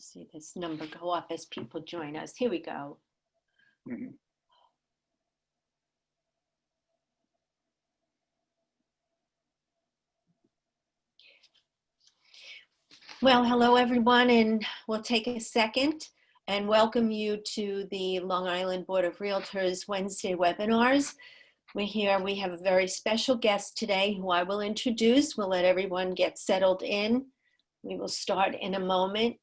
See this number go up as people join us. Here we go. Mm-hmm. Well, hello everyone, and we'll take a second and welcome you to the Long Island Board of Realtors Wednesday webinars. We have a very special guest today who I will introduce. We'll let everyone get settled in. We will start in a moment.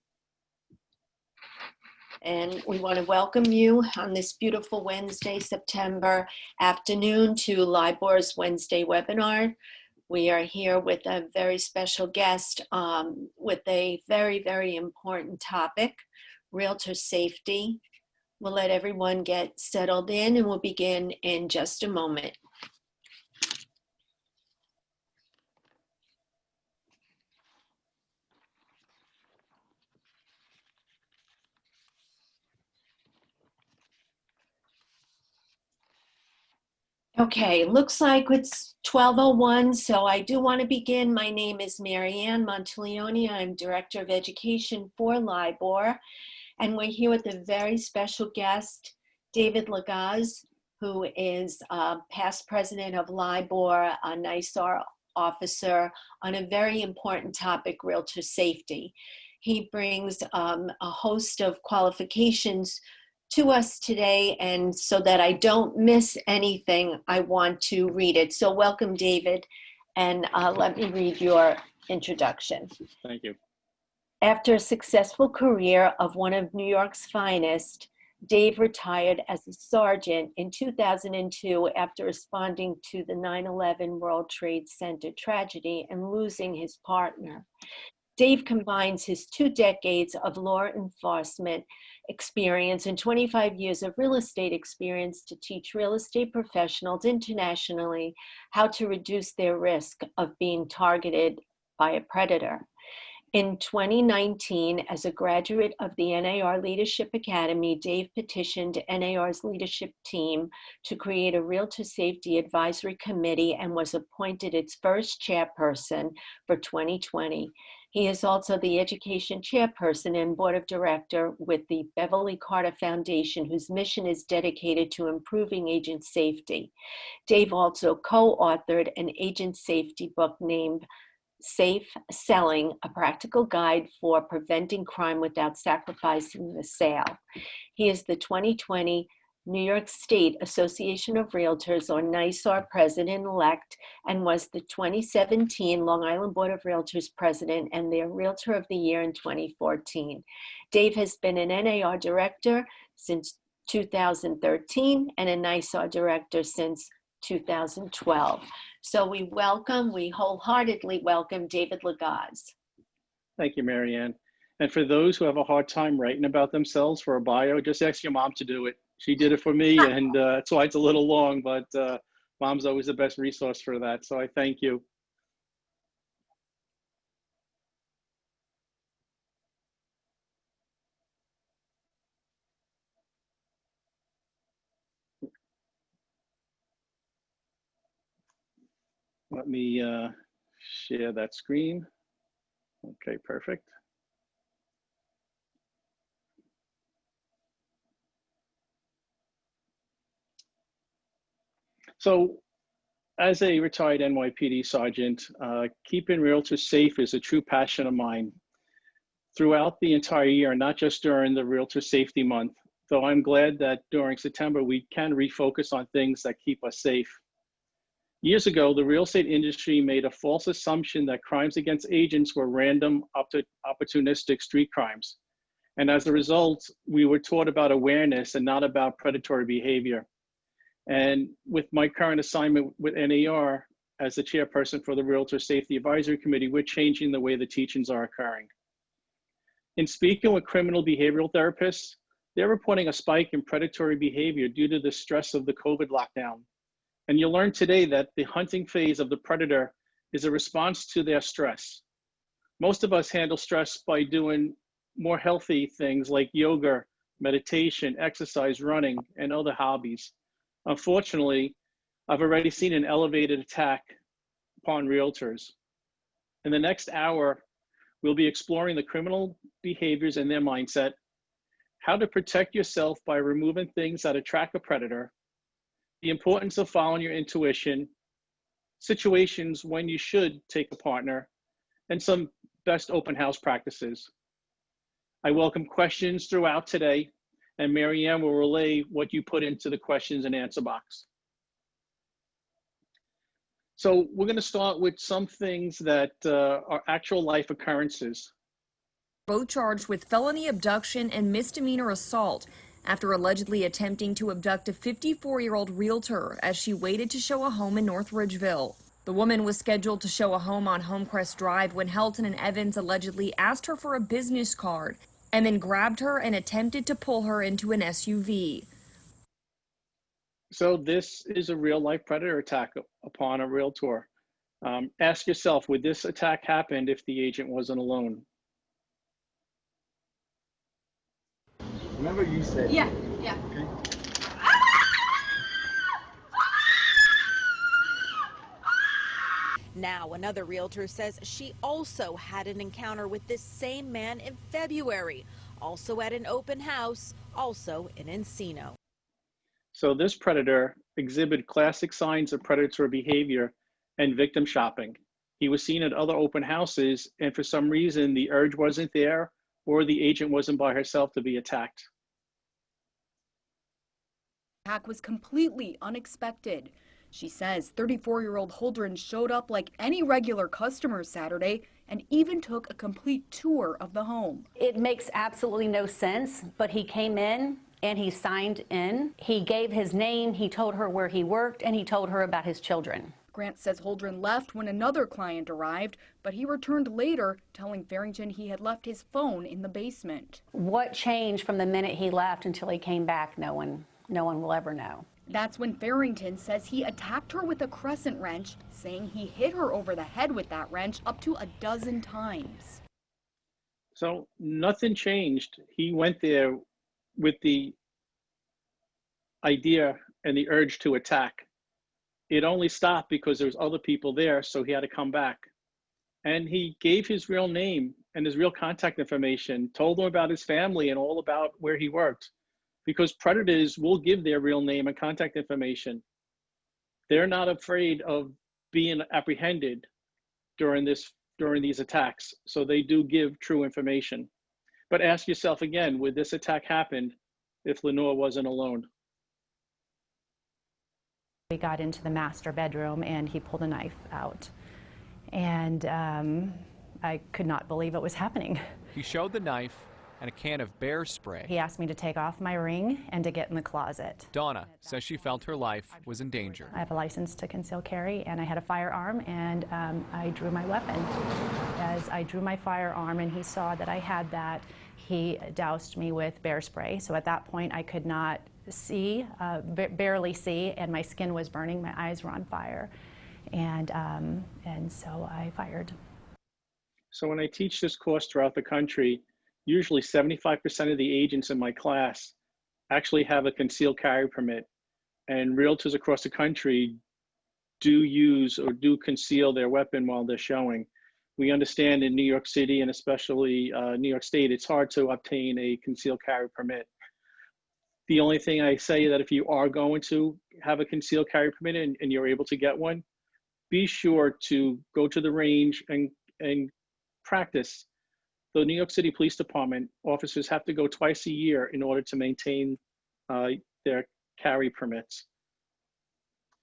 And we want to welcome you on this beautiful Wednesday, September afternoon to LIBOR's Wednesday webinar. We are here with a very special guest with a very, very important topic, realtor safety. We'll let everyone get settled in and we'll begin in just a moment. Okay, looks like it's 12:01, so I do want to begin. My name is Marianne Monteleone. I'm Director of Education for LIBOR, and we're here with a very special guest, David Legaz, who is past president of LIBOR, a NYSAR officer on a very important topic, realtor safety. He brings a host of qualifications to us today, and so that I don't miss anything, I want to read it. So welcome, David, and let me read your introduction. Thank you. After a successful career of one of New York's finest, Dave retired as a sergeant in 2002 after responding to the 9/11 World Trade Center tragedy and losing his partner. Dave combines his 2 decades of law enforcement experience and 25 years of real estate experience to teach real estate professionals internationally how to reduce their risk of being targeted by a predator. In 2019, as a graduate of the NAR Leadership Academy, Dave petitioned NAR's leadership team to create a Realtor Safety Advisory Committee and was appointed its first chairperson for 2020. He is also the education chairperson and board of director with the Beverly Foundation, whose mission is dedicated to improving agent safety. Dave also co-authored an agent safety book named Safe Selling, a practical guide for preventing crime without sacrificing the sale. He is the 2020 New York State Association of Realtors, or NYSAR president-elect, and was the 2017 Long Island Board of Realtors president and their Realtor of the Year in 2014. Dave has been an NAR director since 2013 and a NYSAR director since 2012. So we wholeheartedly welcome David Legaz. Thank you, Marianne. And for those who have a hard time writing about themselves for a bio, just ask your mom to do it. She did it for me, and that's why it's a little long, but mom's always the best resource for that. So I thank you. Let me share that screen. Okay, perfect. So as a retired NYPD sergeant, keeping realtors safe is a true passion of mine. Throughout the entire year, not just during the Realtor Safety Month, though I'm glad that during September we can refocus on things that keep us safe. Years ago, the real estate industry made a false assumption that crimes against agents were random, opportunistic street crimes. And as a result, we were taught about awareness and not about predatory behavior. And with my current assignment with NAR as the chairperson for the Realtor Safety Advisory Committee, we're changing the way the teachings are occurring. In speaking with criminal behavioral therapists, they're reporting a spike in predatory behavior due to the stress of the COVID lockdown. And you'll learn today that the hunting phase of the predator is a response to their stress. Most of us handle stress by doing more healthy things like yoga, meditation, exercise, running, and other hobbies. Unfortunately, I've already seen an elevated attack upon realtors. In the next hour, We'll be exploring the criminal behaviors and their mindset, how to protect yourself by removing things that attract a predator, the importance of following your intuition, situations when you should take a partner, and some best open house practices. I welcome questions throughout today, and Marianne will relay what you put into the questions and answer box. So we're going to start with some things that are actual life occurrences. Both charged with felony abduction and misdemeanor assault after allegedly attempting to abduct a 54-year-old realtor as she waited to show a home in North Ridgeville. The woman was scheduled to show a home on Homecrest Drive when Helton and Evans allegedly asked her for a business card and then grabbed her and attempted to pull her into an SUV. So this is a real life predator attack upon a realtor. Ask yourself, would this attack happen if the agent wasn't alone? Remember you said. Yeah. Okay. Now, another realtor says she also had an encounter with this same man in February, also at an open house, also in Encino. So this predator exhibited classic signs of predatory behavior and victim shopping. He was seen at other open houses, and for some reason, the urge wasn't there or the agent wasn't by herself to be attacked. The attack was completely unexpected. She says 34-year-old Holdren showed up like any regular customer Saturday and even took a complete tour of the home. It makes absolutely no sense, but he came in and he signed in. He gave his name, he told her where he worked, and he told her about his children. Grant says Holdren left when another client arrived, but he returned later, telling Farrington he had left his phone in the basement. What changed from the minute he left until he came back, no one will ever know. That's when Farrington says he attacked her with a crescent wrench, saying he hit her over the head with that wrench up to 12 times. So nothing changed. He went there with the idea and the urge to attack. It only stopped because there was other people there, so he had to come back. And he gave his real name and his real contact information, told them about his family and all about where he worked, because predators will give their real name and contact information. They're not afraid of being apprehended during these attacks, so they do give true information. But ask yourself again, would this attack happen if Lenore wasn't alone? We got into the master bedroom and he pulled a knife out. And I could not believe it was happening. He showed the knife and a can of bear spray. He asked me to take off my ring and to get in the closet. Donna says she felt her life was in danger. I have a license to conceal carry and I had a firearm, and I drew my weapon. As I drew my firearm and he saw that I had that, he doused me with bear spray. So at that point I could not see, barely see, and my skin was burning, my eyes were on fire, and so I fired. So when I teach this course throughout the country, usually 75% of the agents in my class actually have a concealed carry permit, and realtors across the country do use or do conceal their weapon while they're showing. We understand in New York City and especially New York State, it's hard to obtain a concealed carry permit. The only thing I say that if you are going to have a concealed carry permit and you're able to get one, be sure to go to the range and practice. The New York City Police Department officers have to go twice a year in order to maintain their carry permits.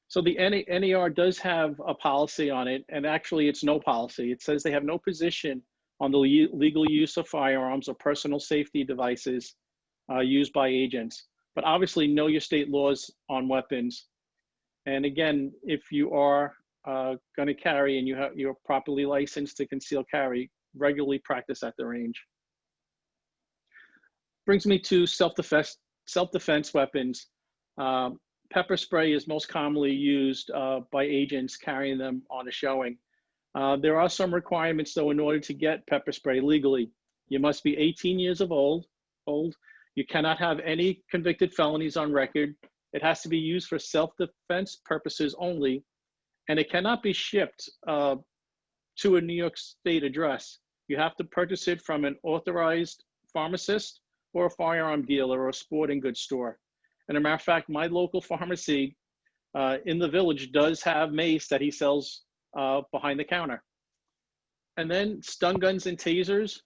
So the NAR does have a policy on it, and actually it's no policy. It says they have no position on the legal use of firearms or personal safety devices used by agents. But obviously know your state laws on weapons. And again, if you are going to carry and you're properly licensed to conceal carry, regularly practice at the range. Brings me to self-defense weapons. Pepper spray is most commonly used by agents carrying them on a showing. There are some requirements though in order to get pepper spray legally. You must be 18 years of old. You cannot have any convicted felonies on record. It has to be used for self-defense purposes only, and it cannot be shipped to a New York State address. You have to purchase it from an authorized pharmacist or a firearm dealer or a sporting goods store. And as a matter of fact, my local pharmacy in the village does have mace that he sells behind the counter. And then stun guns and tasers.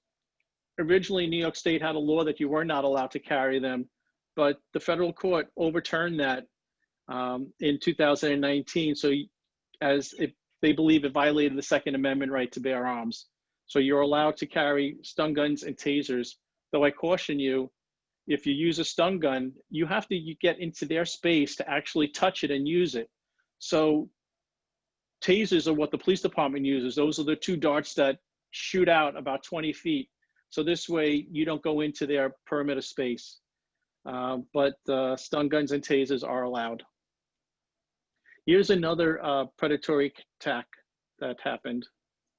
Originally, New York State had a law that you were not allowed to carry them, but the federal court overturned that in 2019. So as if they believe it violated the Second Amendment right to bear arms. So you're allowed to carry stun guns and tasers, though I caution you, if you use a stun gun, you have to get into their space to actually touch it and use it. So tasers are what the police department uses. Those are the two darts that shoot out about 20 feet. So this way you don't go into their perimeter space. But stun guns and tasers are allowed. Here's another predatory attack that happened.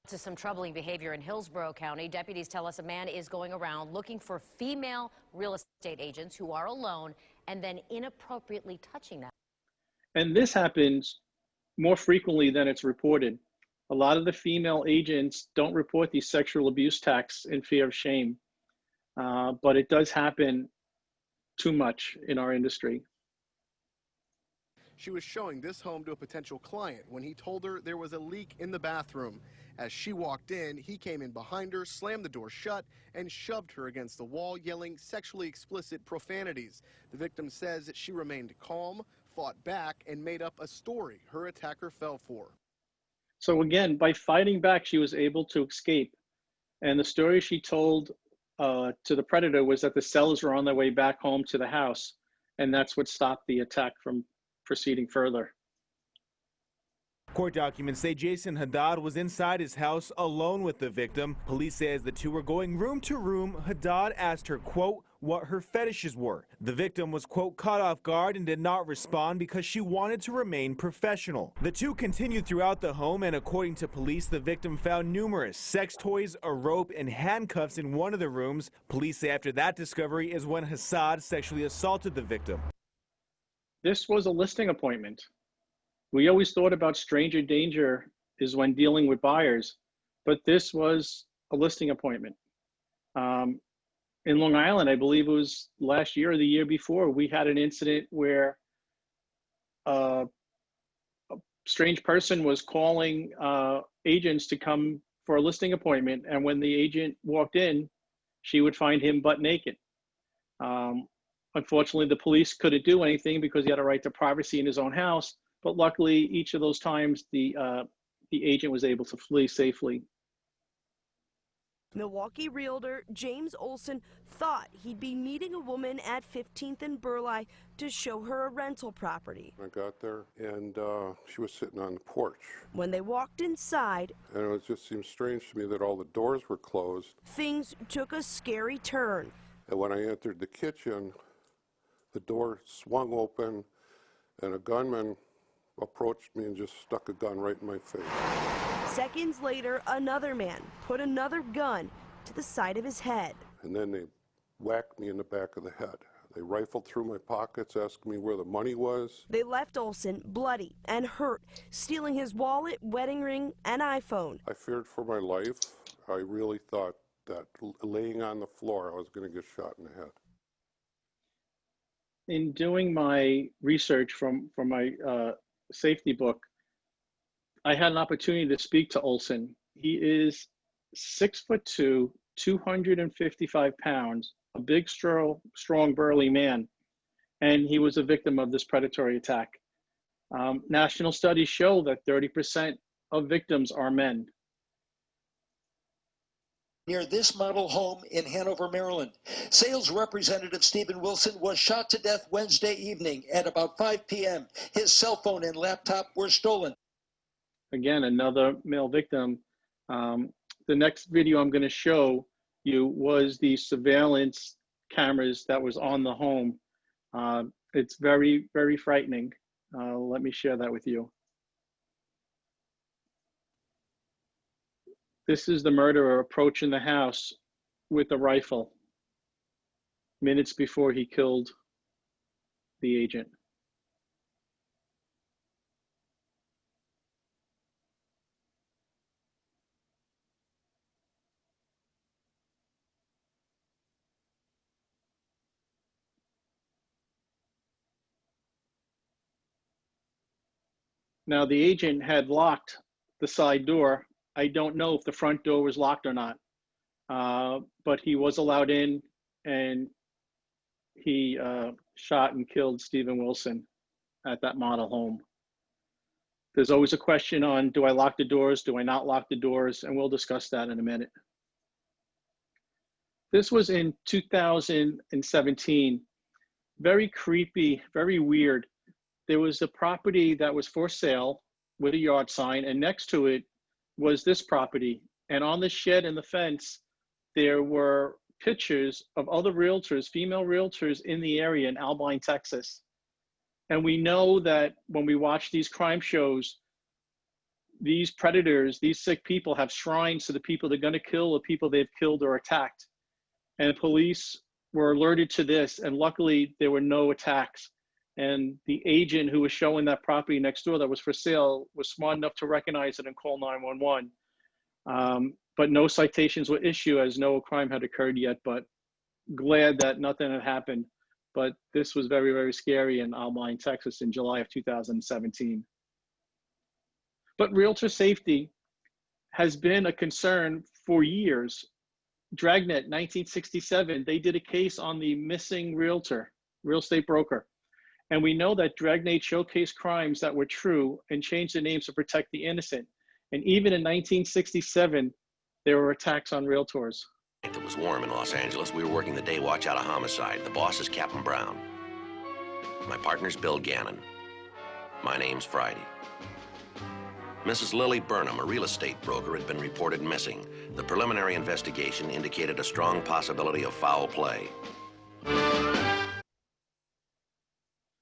To some troubling behavior in Hillsborough County. Deputies tell us a man is going around looking for female real estate agents who are alone and then inappropriately touching them. And this happens more frequently than it's reported. A lot of the female agents don't report these sexual abuse attacks in fear of shame, but it does happen too much in our industry. She was showing this home to a potential client when he told her there was a leak in the bathroom. As she walked in, he came in behind her, slammed the door shut, and shoved her against the wall, yelling sexually explicit profanities. The victim says that she remained calm, fought back, and made up a story her attacker fell for. So again, by fighting back, she was able to escape. And the story she told to the predator was that the sellers were on their way back home to the house, and that's what stopped the attack from proceeding further. Court documents say Jason Haddad was inside his house alone with the victim. Police say as the two were going room to room, Haddad asked her, quote, what her fetishes were. The victim was, quote, caught off guard and did not respond because she wanted to remain professional. The two continued throughout the home, and according to police, the victim found numerous sex toys, a rope, and handcuffs in one of the rooms. Police say after that discovery is when Haddad sexually assaulted the victim. This was a listing appointment. We always thought about stranger danger is when dealing with buyers, but this was a listing appointment. In Long Island, I believe it was last year or the year before, we had an incident where a strange person was calling agents to come for a listing appointment, and when the agent walked in, she would find him butt naked. Unfortunately, the police couldn't do anything because he had a right to privacy in his own house. But luckily, each of those times, the agent was able to flee safely. Milwaukee realtor James Olson thought he'd be meeting a woman at 15th and Burleigh to show her a rental property. I got there, and she was sitting on the porch. When they walked inside, and it just seemed strange to me that all the doors were closed. Things took a scary turn. And when I entered the kitchen, the door swung open, and a gunman approached me and just stuck a gun right in my face. Seconds later, another man put another gun to the side of his head. And then they whacked me in the back of the head. They rifled through my pockets, asking me where the money was. They left Olson bloody and hurt, stealing his wallet, wedding ring, and iPhone. I feared for my life. I really thought that laying on the floor, I was going to get shot in the head. In doing my research from my safety book, I had an opportunity to speak to Olson. He is 6'2", 255 pounds, a big, strong, burly man, and he was a victim of this predatory attack. National studies show that 30% of victims are men. Near this model home in Hanover, Maryland, sales representative Stephen Wilson was shot to death Wednesday evening at about 5 p.m. His cell phone and laptop were stolen. Again, another male victim. The next video I'm going to show you was the surveillance cameras that was on the home. It's very, very frightening. Let me share that with you. This is the murderer approaching the house with a rifle minutes before he killed the agent. Now, the agent had locked the side door. I don't know if the front door was locked or not, but he was allowed in, and he shot and killed Stephen Wilson at that model home. There's always a question on, do I lock the doors? Do I not lock the doors? And we'll discuss that in a minute. This was in 2017. Very creepy, very weird. There was a property that was for sale with a yard sign, and next to it was this property. And on the shed and the fence, there were pictures of other realtors, female realtors in the area in Albine, Texas. And we know that when we watch these crime shows, these predators, these sick people have shrines to the people they're going to kill, the people they've killed or attacked. And the police were alerted to this, and luckily there were no attacks. And the agent who was showing that property next door that was for sale was smart enough to recognize it and call 911. But no citations were issued as no crime had occurred yet, but glad that nothing had happened. But this was very, very scary in Albine, Texas in July of 2017. But realtor safety has been a concern for years. Dragnet, 1967, they did a case on the missing realtor, real estate broker. And we know that Dragnet showcased crimes that were true and changed the names to protect the innocent. And even in 1967, there were attacks on realtors. It was warm in Los Angeles. We were working the day watch out of homicide. The boss is Captain Brown. My partner's Bill Gannon. My name's Friday. Mrs. Lily Burnham, a real estate broker, had been reported missing. The preliminary investigation indicated a strong possibility of foul play.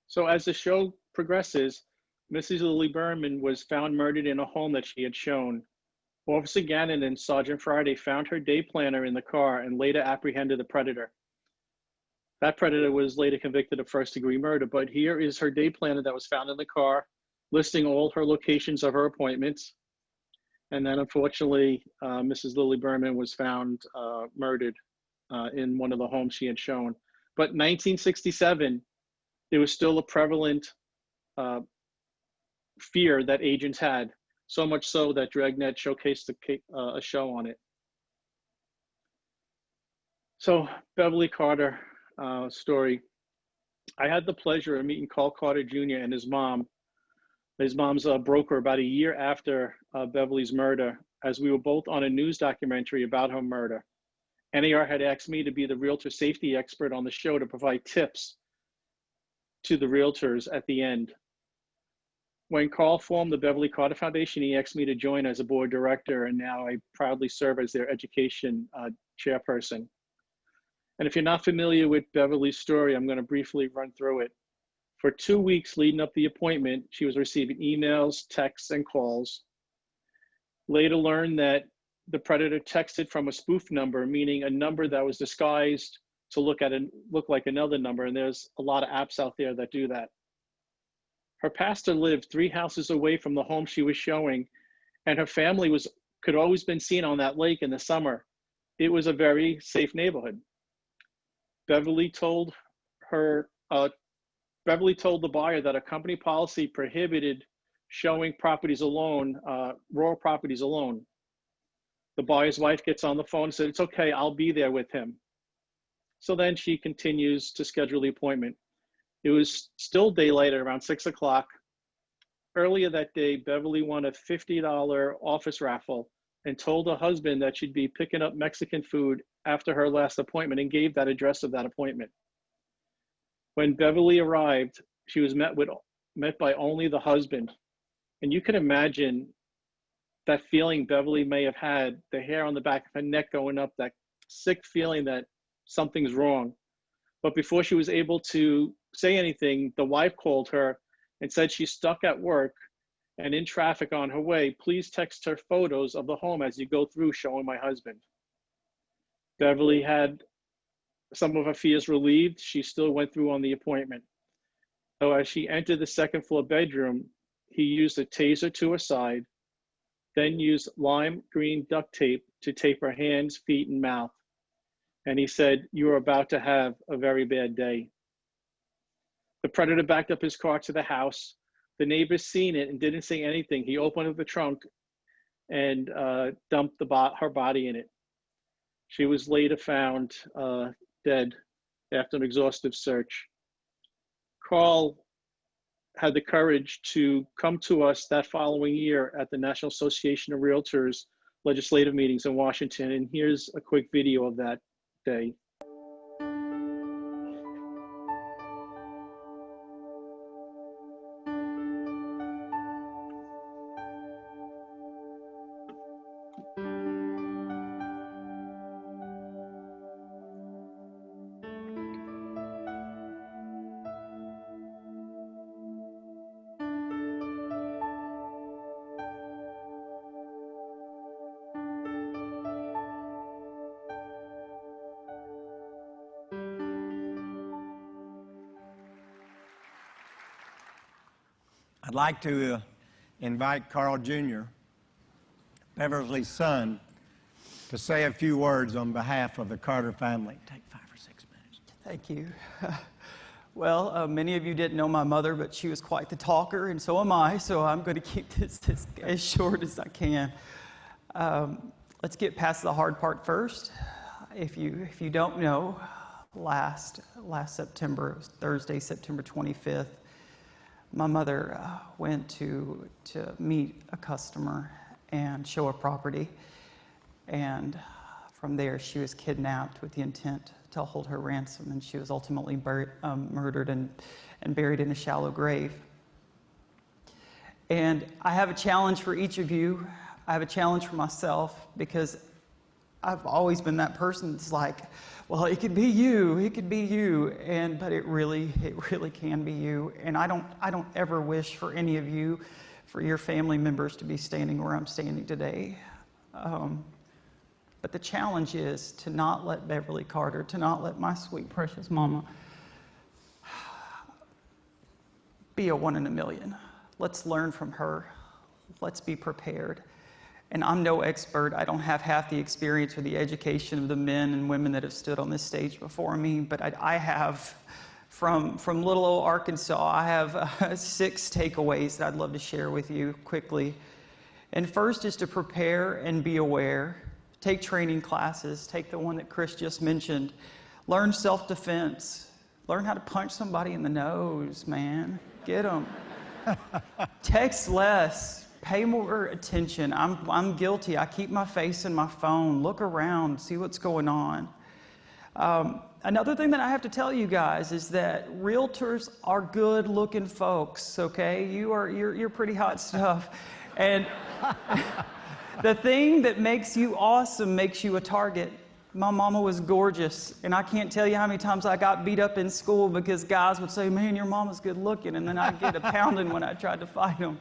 So as the show progresses, Mrs. Lily Burnham was found murdered in a home that she had shown. Officer Gannon and Sergeant Friday found her day planner in the car and later apprehended the predator. That predator was later convicted of first-degree murder, but here is her day planner that was found in the car, listing all her locations of her appointments. And then unfortunately, Mrs. Lily Burnham was found murdered in one of the homes she had shown. But 1967, there was still a prevalent fear that agents had, so much so that Dragnet showcased a show on it. So Beverly Carter story. I had the pleasure of meeting Carl Carter Jr. and his mom. His mom's a broker about a year after Beverly's murder, as we were both on a news documentary about her murder. NAR had asked me to be the realtor safety expert on the show to provide tips to the realtors at the end. When Carl formed the Beverly Carter Foundation, he asked me to join as a board director, and now I proudly serve as their education chairperson. And if you're not familiar with Beverly's story, I'm going to briefly run through it. For 2 weeks leading up the appointment, she was receiving emails, texts, and calls. Later learned that the predator texted from a spoof number, meaning a number that was disguised to look like another number, and there's a lot of apps out there that do that. Her pastor lived 3 houses away from the home she was showing, and her family could always been seen on that lake in the summer. It was a very safe neighborhood. Beverly told the buyer that a company policy prohibited showing properties alone, raw properties alone. The buyer's wife gets on the phone and said, "It's okay, I'll be there with him." So then she continues to schedule the appointment. It was still daylight at around 6 o'clock. Earlier that day, Beverly won a $50 office raffle and told her husband that she'd be picking up Mexican food after her last appointment and gave that address of that appointment. When Beverly arrived, she was met by only the husband. And you can imagine that feeling Beverly may have had, the hair on the back of her neck going up, that sick feeling that something's wrong. But before she was able to say anything, the wife called her and said she's stuck at work and in traffic on her way. Please text her photos of the home as you go through showing my husband. Beverly had some of her fears relieved. She still went through on the appointment. So as she entered the second floor bedroom, he used a taser to her side, then used lime green duct tape to tape her hands, feet, and mouth. And he said, "You are about to have a very bad day." The predator backed up his car to the house, The neighbors seen it and didn't say anything. He opened up the trunk and dumped her body in it. She was later found dead after an exhaustive search. Carl had the courage to come to us that following year at the National Association of Realtors legislative meetings in Washington, and here's a quick video of that day. I'd like to invite Carl Jr., Beverly's son, to say a few words on behalf of the Carter family. Take 5 or 6 minutes. Thank you. Well, many of you didn't know my mother, but she was quite the talker, and so am I, so I'm going to keep this as short as I can. Let's get past the hard part first. If you don't know, last September, it was Thursday, September 25th, my mother went to meet a customer and show a property, and from there she was kidnapped with the intent to hold her ransom, and she was ultimately murdered and buried in a shallow grave. And I have a challenge for each of you. I have a challenge for myself, because I've always been that person that's like, well, it could be you, but it really can be you. And I don't ever wish for any of you, for your family members to be standing where I'm standing today. But the challenge is to not let Beverly Carter, to not let my sweet, precious mama be a 1 in a million. Let's learn from her. Let's be prepared. And I'm no expert. I don't have half the experience or the education of the men and women that have stood on this stage before me, but I have, from little old Arkansas, I have 6 takeaways that I'd love to share with you quickly. And first is to prepare and be aware. Take training classes. Take the one that Chris just mentioned. Learn self-defense. Learn how to punch somebody in the nose, man. Get them. Text less. Pay more attention. I'm guilty. I keep my face in my phone. Look around, see what's going on. Another thing that I have to tell you guys is that realtors are good-looking folks. Okay, you're pretty hot stuff, and the thing that makes you awesome makes you a target. My mama was gorgeous, and I can't tell you how many times I got beat up in school because guys would say, "Man, your mama's good looking," and then I'd get a pounding when I tried to fight them.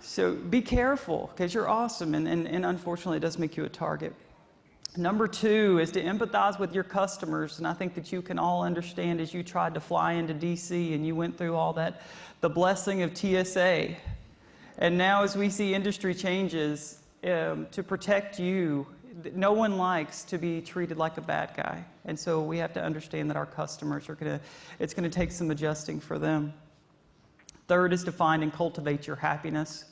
So be careful, because you're awesome, and unfortunately it does make you a target. Number 2 is to empathize with your customers, and I think that you can all understand as you tried to fly into DC and you went through all that, the blessing of TSA. And now as we see industry changes, to protect you, no one likes to be treated like a bad guy. And so we have to understand that our customers it's gonna take some adjusting for them. Third is to find and cultivate your happiness.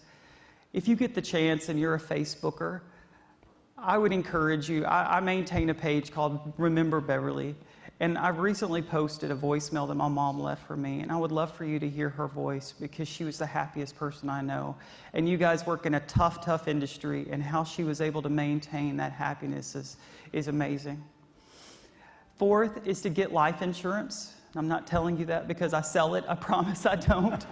If you get the chance and you're a Facebooker, I would encourage you. I maintain a page called Remember Beverly, and I've recently posted a voicemail that my mom left for me, and I would love for you to hear her voice, because she was the happiest person I know. And you guys work in a tough industry, and how she was able to maintain that happiness is amazing. Fourth is to get life insurance. I'm not telling you that because I sell it. I promise I don't.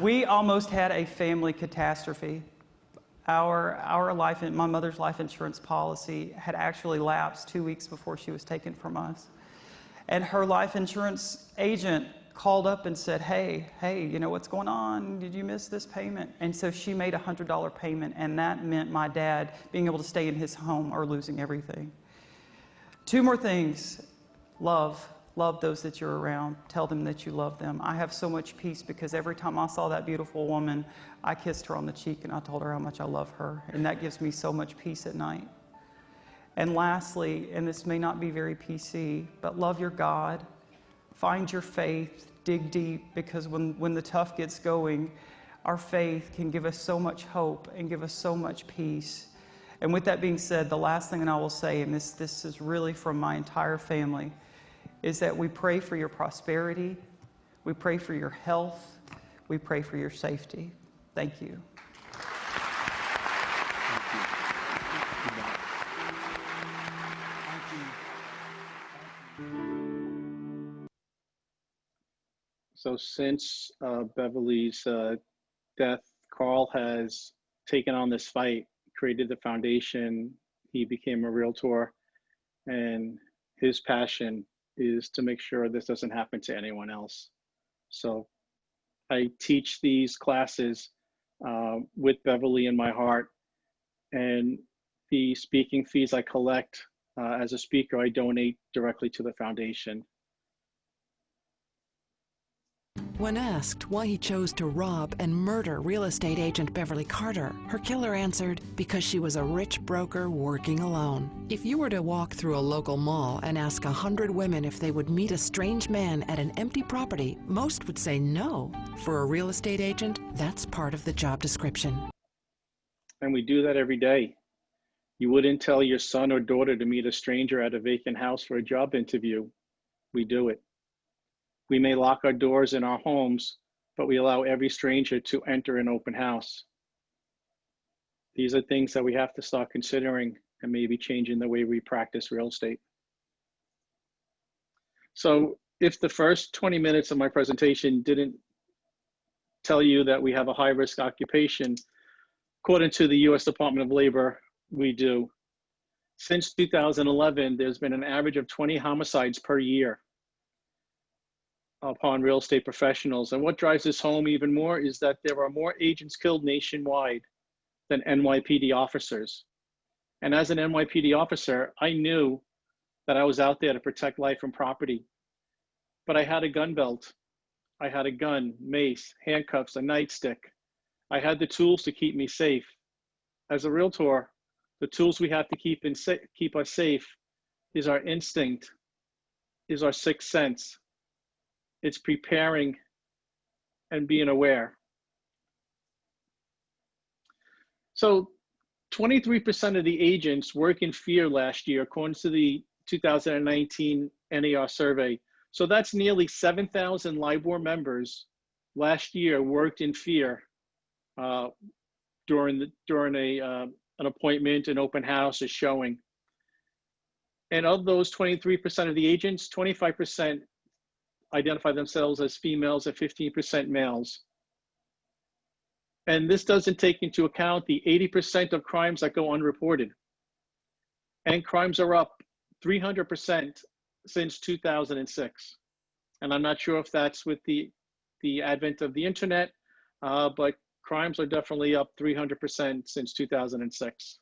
We almost had a family catastrophe. My mother's life insurance policy had actually lapsed 2 weeks before she was taken from us. And her life insurance agent called up and said, hey, you know what's going on? Did you miss this payment? And so she made a $100 payment, and that meant my dad being able to stay in his home or losing everything. 2 more things. Love those that you're around. Tell them that you love them. I have so much peace because every time I saw that beautiful woman, I kissed her on the cheek and I told her how much I love her. And that gives me so much peace at night. And lastly, and this may not be very PC, but love your God. Find your faith, dig deep, because when the tough gets going, our faith can give us so much hope and give us so much peace. And with that being said, the last thing that I will say, and this is really from my entire family, is that we pray for your prosperity, we pray for your health, we pray for your safety. Thank you. So since Beverly's death, Carl has taken on this fight, created the foundation. He became a realtor, and his passion is to make sure this doesn't happen to anyone else. So I teach these classes with Beverly in my heart, and the speaking fees I collect as a speaker, I donate directly to the foundation. When asked why he chose to rob and murder real estate agent Beverly Carter, her killer answered, because she was a rich broker working alone. If you were to walk through a local mall and ask 100 women if they would meet a strange man at an empty property, most would say no. For a real estate agent, that's part of the job description. And we do that every day. You wouldn't tell your son or daughter to meet a stranger at a vacant house for a job interview. We do it. We may lock our doors in our homes, but we allow every stranger to enter an open house. These are things that we have to start considering and maybe changing the way we practice real estate. So if the first 20 minutes of my presentation didn't tell you that we have a high-risk occupation, according to the US Department of Labor, we do. Since 2011, there's been an average of 20 homicides per year upon real estate professionals. And what drives this home even more is that there are more agents killed nationwide than NYPD officers. And as an NYPD officer, I knew that I was out there to protect life and property. But I had a gun belt. I had a gun, mace, handcuffs, a nightstick. I had the tools to keep me safe. As a realtor, the tools we have to keep us safe is our instinct, is our sixth sense. It's preparing and being aware. So 23% of the agents work in fear last year, according to the 2019 NAR survey. So that's nearly 7,000 LIBOR members last year worked in fear during an appointment, an open house, a showing. And of those 23% of the agents, 25% identify themselves as females and 15% males. And this doesn't take into account the 80% of crimes that go unreported. And crimes are up 300% since 2006. And I'm not sure if that's with the advent of the internet, but crimes are definitely up 300% since 2006.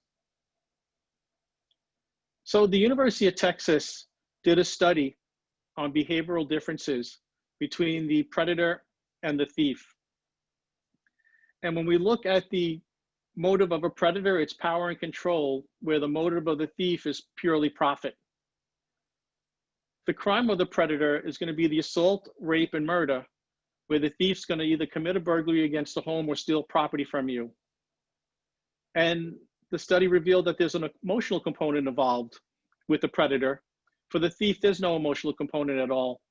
So the University of Texas did a study on behavioral differences between the predator and the thief. And when we look at the motive of a predator, it's power and control, where the motive of the thief is purely profit. The crime of the predator is going to be the assault, rape, and murder, where the thief's going to either commit a burglary against the home or steal property from you. And the study revealed that there's an emotional component involved with the predator. For the thief, there's no emotional component at all.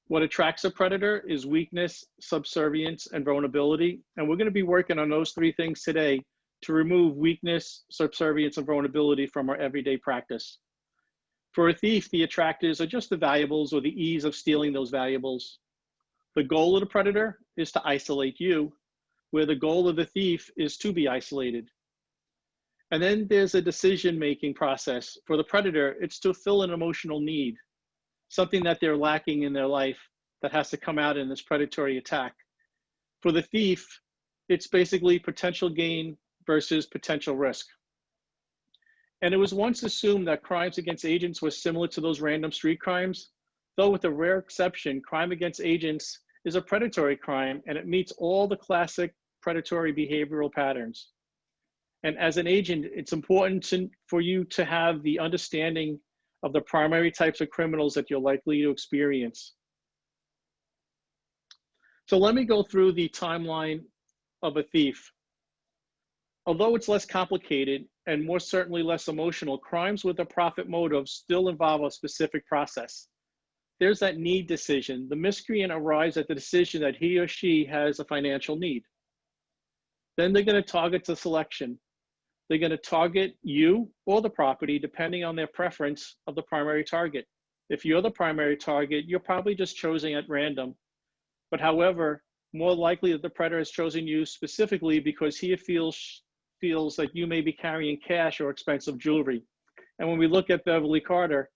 What attracts a predator is weakness, subservience, and vulnerability. And we're going to be working on those three things today to remove weakness, subservience, and vulnerability from our everyday practice. For a thief, the attractors are just the valuables or the ease of stealing those valuables. The goal of the predator is to isolate you, where the goal of the thief is to be isolated. And then there's a decision-making process. For the predator, it's to fill an emotional need, something that they're lacking in their life that has to come out in this predatory attack. For the thief, it's basically potential gain versus potential risk. And it was once assumed that crimes against agents were similar to those random street crimes, though with a rare exception, crime against agents is a predatory crime, and it meets all the classic predatory behavioral patterns. And as an agent, it's important for you to have the understanding of the primary types of criminals that you're likely to experience. So let me go through the timeline of a thief. Although it's less complicated and more certainly less emotional, crimes with a profit motive still involve a specific process. There's that need decision. The miscreant arrives at the decision that he or she has a financial need. Then they're going to target the selection. They're going to target you or the property depending on their preference of the primary target. If you're the primary target, you're probably just chosen at random. But however, more likely that the predator has chosen you specifically because he feels that you may be carrying cash or expensive jewelry. And when we look at Beverly Carter,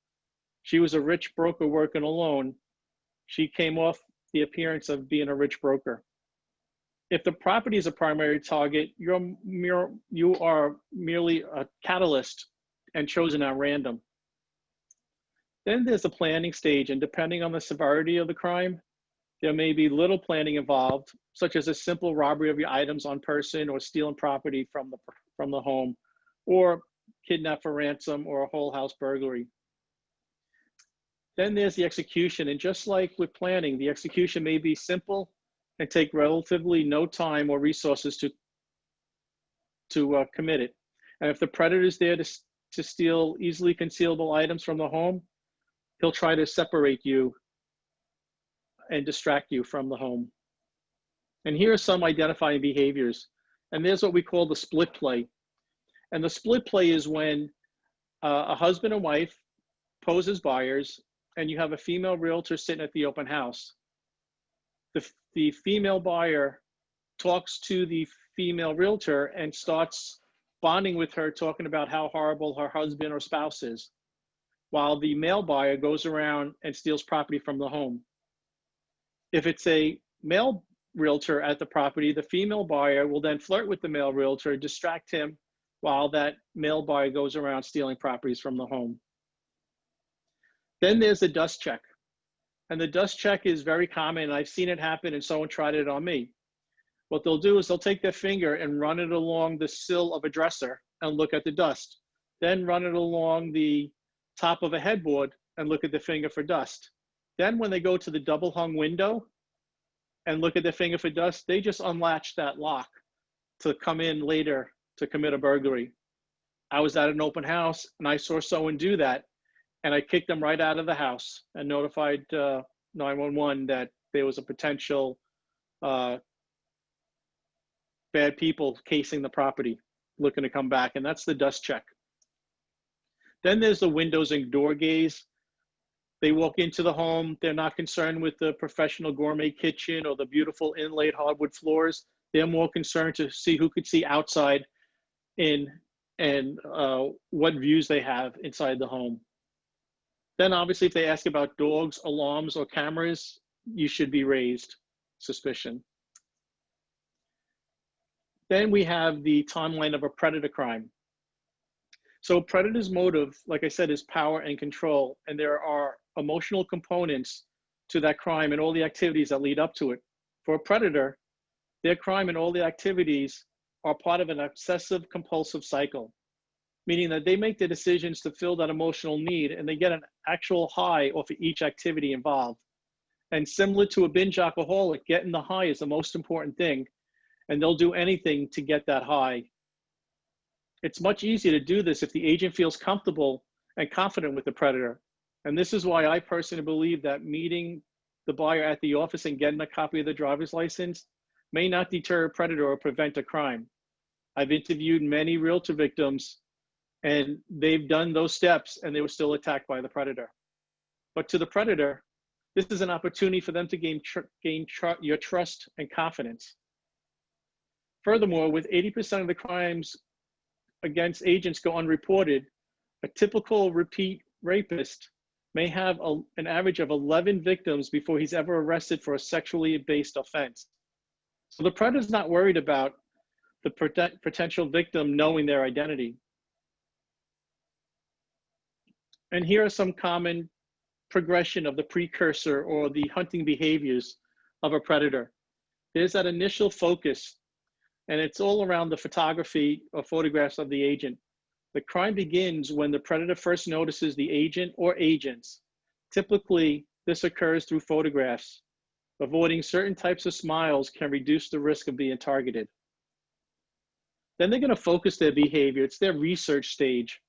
she was a rich broker working alone. She came off the appearance of being a rich broker. If the property is a primary target, you are merely a catalyst and chosen at random. Then there's the planning stage, and depending on the severity of the crime, there may be little planning involved, such as a simple robbery of your items on person or stealing property from the home, or kidnap for ransom or a whole house burglary. Then there's the execution, and just like with planning, the execution may be simple and take relatively no time or resources to commit it. And if the predator is there to steal easily concealable items from the home, he'll try to separate you and distract you from the home. And here are some identifying behaviors. And there's what we call the split play. And the split play is when a husband and wife pose as buyers, and you have a female realtor sitting at the open house. The female buyer talks to the female realtor and starts bonding with her, talking about how horrible her husband or spouse is, while the male buyer goes around and steals property from the home. If it's a male realtor at the property, the female buyer will then flirt with the male realtor, distract him, while that male buyer goes around stealing properties from the home. Then there's the dust check. And the dust check is very common. I've seen it happen and someone tried it on me. What they'll do is they'll take their finger and run it along the sill of a dresser and look at the dust. Then run it along the top of a headboard and look at the finger for dust. Then when they go to the double hung window and look at their finger for dust, they just unlatch that lock to come in later to commit a burglary. I was at an open house and I saw someone do that, and I kicked them right out of the house and notified 911 that there was a potential bad people casing the property, looking to come back, and that's the dust check. Then there's the windows and door gaze. They walk into the home. They're not concerned with the professional gourmet kitchen or the beautiful inlaid hardwood floors. They're more concerned to see who could see outside and what views they have inside the home. Then obviously, if they ask about dogs, alarms, or cameras, you should be raised suspicion. Then we have the timeline of a predator crime. So predator's motive, like I said, is power and control, and there are emotional components to that crime and all the activities that lead up to it. For a predator, their crime and all the activities are part of an obsessive compulsive cycle, meaning that they make the decisions to fill that emotional need and they get an actual high off of each activity involved. And similar to a binge alcoholic, getting the high is the most important thing, and they'll do anything to get that high. It's much easier to do this if the agent feels comfortable and confident with the predator. And this is why I personally believe that meeting the buyer at the office and getting a copy of the driver's license may not deter a predator or prevent a crime. I've interviewed many realtor victims, and they've done those steps and they were still attacked by the predator. But to the predator, this is an opportunity for them to gain your trust and confidence. Furthermore, with 80% of the crimes against agents go unreported, a typical repeat rapist may have an average of 11 victims before he's ever arrested for a sexually based offense. So the predator's not worried about the potential victim knowing their identity. And here are some common progression of the precursor or the hunting behaviors of a predator. There's that initial focus, and it's all around the photography or photographs of the agent. The crime begins when the predator first notices the agent or agents. Typically, this occurs through photographs. Avoiding certain types of smiles can reduce the risk of being targeted. Then they're going to focus their behavior. It's their research stage.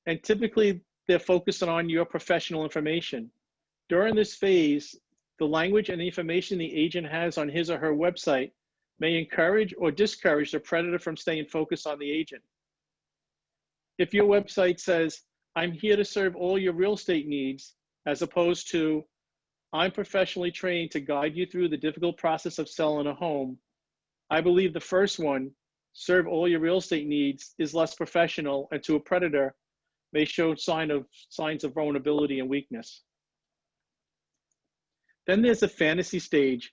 And typically, they're focusing on your professional information. During this phase, the language and the information the agent has on his or her website may encourage or discourage the predator from staying focused on the agent. If your website says, "I'm here to serve all your real estate needs," as opposed to, "I'm professionally trained to guide you through the difficult process of selling a home," I believe the first one, "serve all your real estate needs," is less professional, and to a predator may show signs of vulnerability and weakness. Then there's the fantasy stage,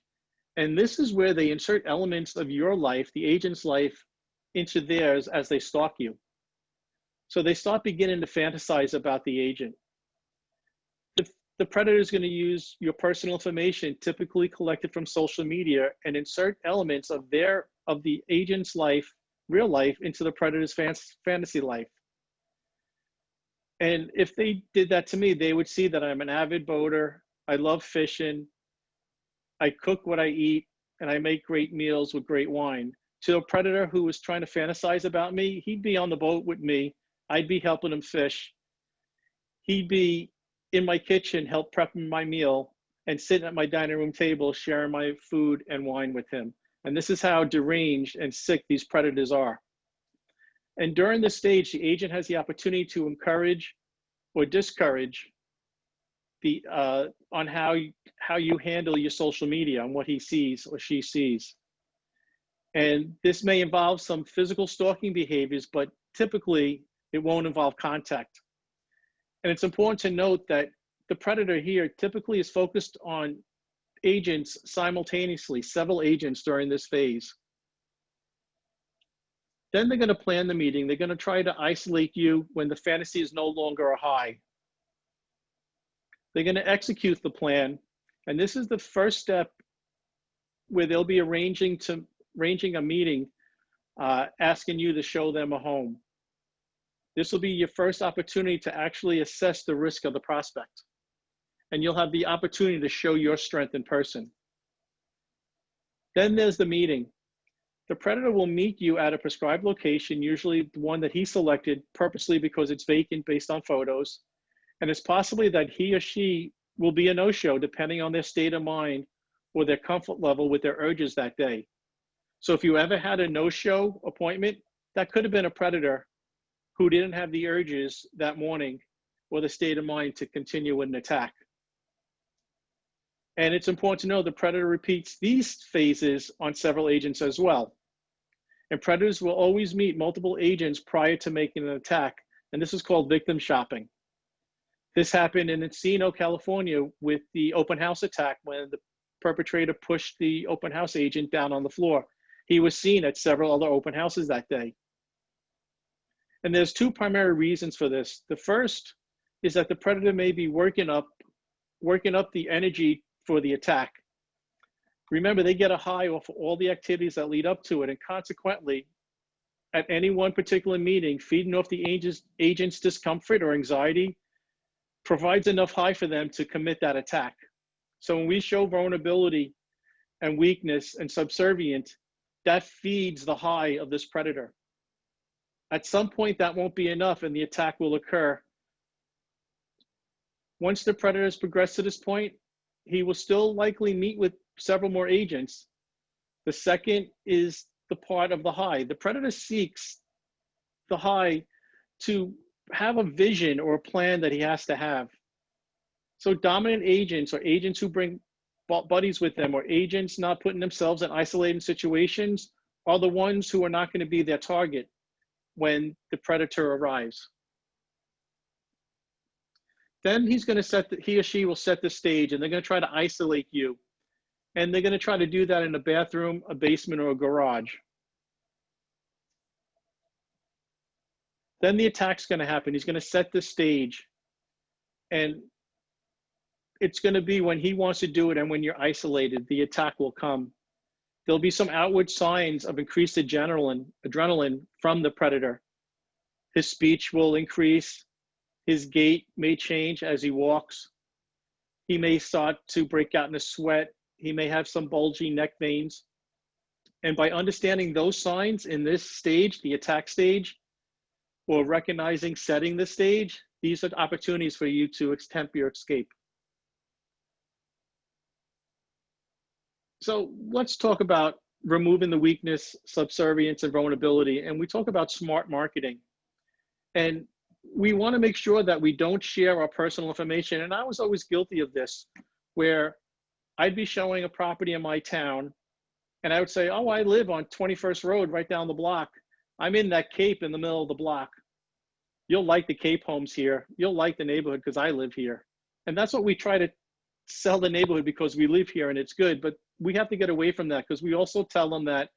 and this is where they insert elements of your life, the agent's life, into theirs as they stalk you. So they start beginning to fantasize about the agent. The predator is going to use your personal information, typically collected from social media, and insert elements of the agent's life, real life, into the predator's fantasy life. And if they did that to me, they would see that I'm an avid boater, I love fishing, I cook what I eat, and I make great meals with great wine. To a predator who was trying to fantasize about me, he'd be on the boat with me, I'd be helping him fish, he'd be in my kitchen, help prepping my meal, and sitting at my dining room table, sharing my food and wine with him. And this is how deranged and sick these predators are. And during this stage, the agent has the opportunity to encourage or discourage on how you handle your social media and what he sees or she sees. And this may involve some physical stalking behaviors, but typically it won't involve contact. And it's important to note that the predator here typically is focused on agents simultaneously, several agents during this phase. Then they're going to plan the meeting. They're going to try to isolate you when the fantasy is no longer a high. They're going to execute the plan. And this is the first step where they'll be arranging a meeting, asking you to show them a home. This will be your first opportunity to actually assess the risk of the prospect. And you'll have the opportunity to show your strength in person. Then there's the meeting. The predator will meet you at a prescribed location, usually the one that he selected purposely because it's vacant based on photos. And it's possibly that he or she will be a no-show depending on their state of mind or their comfort level with their urges that day. So if you ever had a no-show appointment, that could have been a predator who didn't have the urges that morning or the state of mind to continue with an attack. And it's important to know the predator repeats these phases on several agents as well. And predators will always meet multiple agents prior to making an attack, and this is called victim shopping. This happened in Encino, California with the open house attack when the perpetrator pushed the open house agent down on the floor. He was seen at several other open houses that day. And there's two primary reasons for this. The first is that the predator may be working up the energy for the attack. Remember, they get a high off of all the activities that lead up to it, and consequently, at any one particular meeting, feeding off the agent's discomfort or anxiety provides enough high for them to commit that attack. So when we show vulnerability and weakness and subservient, that feeds the high of this predator. At some point, that won't be enough and the attack will occur. Once the predator has progressed to this point, he will still likely meet with several more agents. The second is the part of the high. The predator seeks the high to have a vision or a plan that he has to have. So dominant agents or agents who bring buddies with them or agents not putting themselves in isolating situations are the ones who are not going to be their target when the predator arrives. Then he or she will set the stage, and they're going to try to isolate you. And they're going to try to do that in a bathroom, a basement, or a garage. Then the attack's going to happen. He's going to set the stage. And it's going to be when he wants to do it and when you're isolated, the attack will come. There'll be some outward signs of increased adrenaline from the predator. His speech will increase. His gait may change as he walks. He may start to break out in a sweat. He may have some bulgy neck veins. And by understanding those signs in this stage, the attack stage, or recognizing setting the stage, these are opportunities for you to attempt your escape. So let's talk about removing the weakness, subservience, and vulnerability. And we talk about smart marketing. And we want to make sure that we don't share our personal information. And I was always guilty of this, where I'd be showing a property in my town, and I would say, oh, I live on 21st Road right down the block. I'm in that Cape in the middle of the block. You'll like the Cape homes here. You'll like the neighborhood because I live here. And that's what we try to sell the neighborhood, because we live here and it's good. But we have to get away from that, because we also tell them that,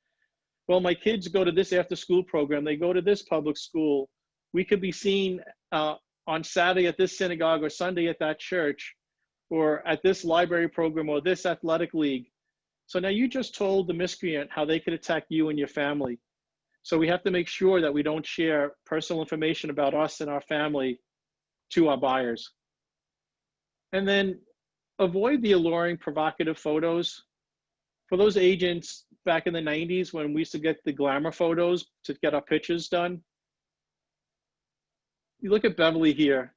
well, my kids go to this after school program. They go to this public school. We could be seen on Saturday at this synagogue, or Sunday at that church, or at this library program, or this athletic league. So now you just told the miscreant how they could attack you and your family. So we have to make sure that we don't share personal information about us and our family to our buyers. And then avoid the alluring, provocative photos. For those agents back in the 90s, when we used to get the glamour photos to get our pictures done, you look at Beverly here.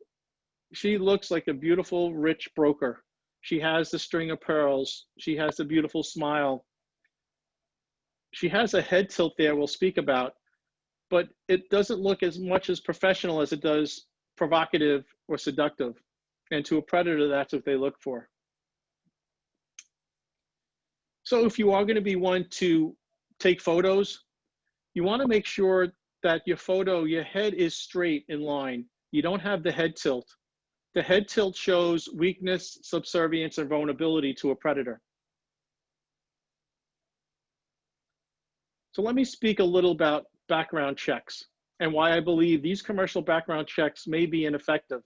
She looks like a beautiful, rich broker. She has the string of pearls. She has a beautiful smile. She has a head tilt there we'll speak about, but it doesn't look as much as professional as it does provocative or seductive. And to a predator, that's what they look for. So if you are going to be one to take photos, you want to make sure that your photo, your head is straight in line. You don't have the head tilt. The head tilt shows weakness, subservience, and vulnerability to a predator. So let me speak a little about background checks and why I believe these commercial background checks may be ineffective.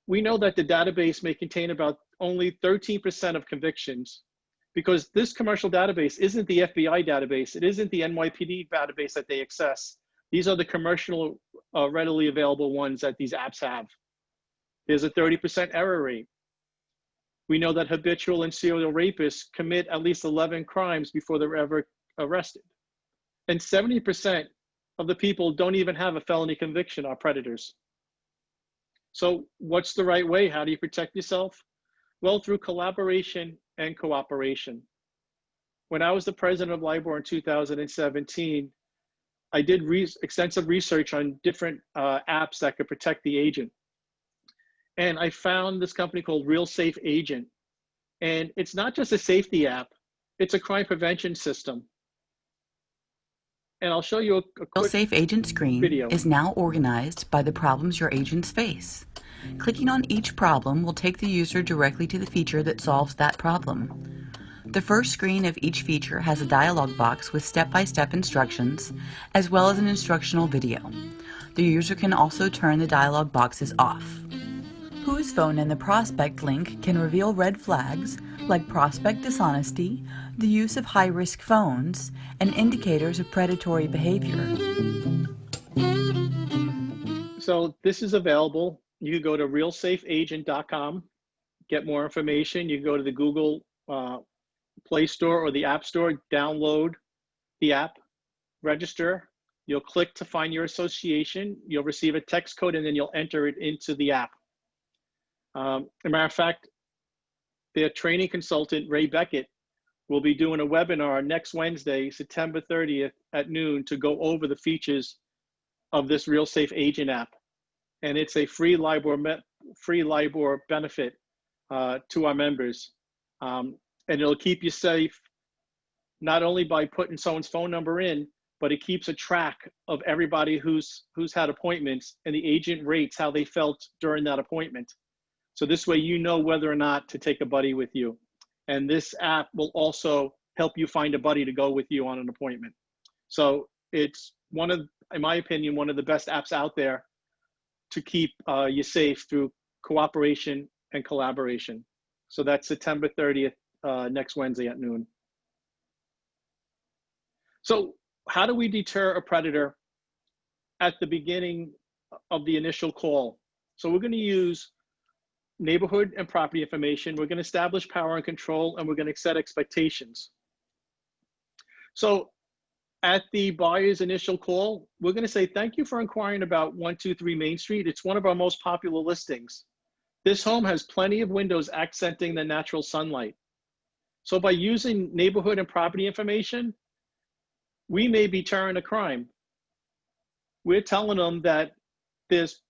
We know that the database may contain about only 13% of convictions, because this commercial database isn't the FBI database. It isn't the NYPD database that they access. These are the commercial, readily available ones that these apps have. There's a 30% error rate. We know that habitual and serial rapists commit at least 11 crimes before they're ever arrested. And 70% of the people don't even have a felony conviction are predators. So what's the right way? How do you protect yourself? Well, through collaboration and cooperation. When I was the president of LIBOR in 2017, I did extensive research on different apps that could protect the agent. And I found this company called Real Safe Agent. And it's not just a safety app, it's a crime prevention system. And I'll show you a quick Real Safe Agent screen video. is now organized by the problems your agents face. Clicking on each problem will take the user directly to the feature that solves that problem. The first screen of each feature has a dialog box with step-by-step instructions, as well as an instructional video. The user can also turn the dialog boxes off. Whose phone in the prospect link can reveal red flags like prospect dishonesty, the use of high-risk phones, and indicators of predatory behavior. So this is available. You can go to realsafeagent.com, get more information. You can go to the Google Play Store or the App Store, download the app, register. You'll click to find your association. You'll receive a text code, and then you'll enter it into the app. As a matter of fact, their training consultant, Ray Beckett, will be doing a webinar next Wednesday, September 30th at noon, to go over the features of this Real Safe Agent app. And it's a free LIBOR benefit to our members. And it'll keep you safe, not only by putting someone's phone number in, but it keeps a track of everybody who's had appointments, and the agent rates how they felt during that appointment. So this way you know whether or not to take a buddy with you. And this app will also help you find a buddy to go with you on an appointment. So it's one of, in my opinion, one of the best apps out there to keep you safe through cooperation and collaboration. So that's September 30th, next Wednesday at noon. So how do we deter a predator at the beginning of the initial call. So we're going to use neighborhood and property information. We're going to establish power and control, and we're going to set expectations. So at the buyer's initial call, we're going to say, thank you for inquiring about 123 Main Street. It's one of our most popular listings. This home has plenty of windows accenting the natural sunlight. So by using neighborhood and property information, we may be deterring a crime. We're telling them that there's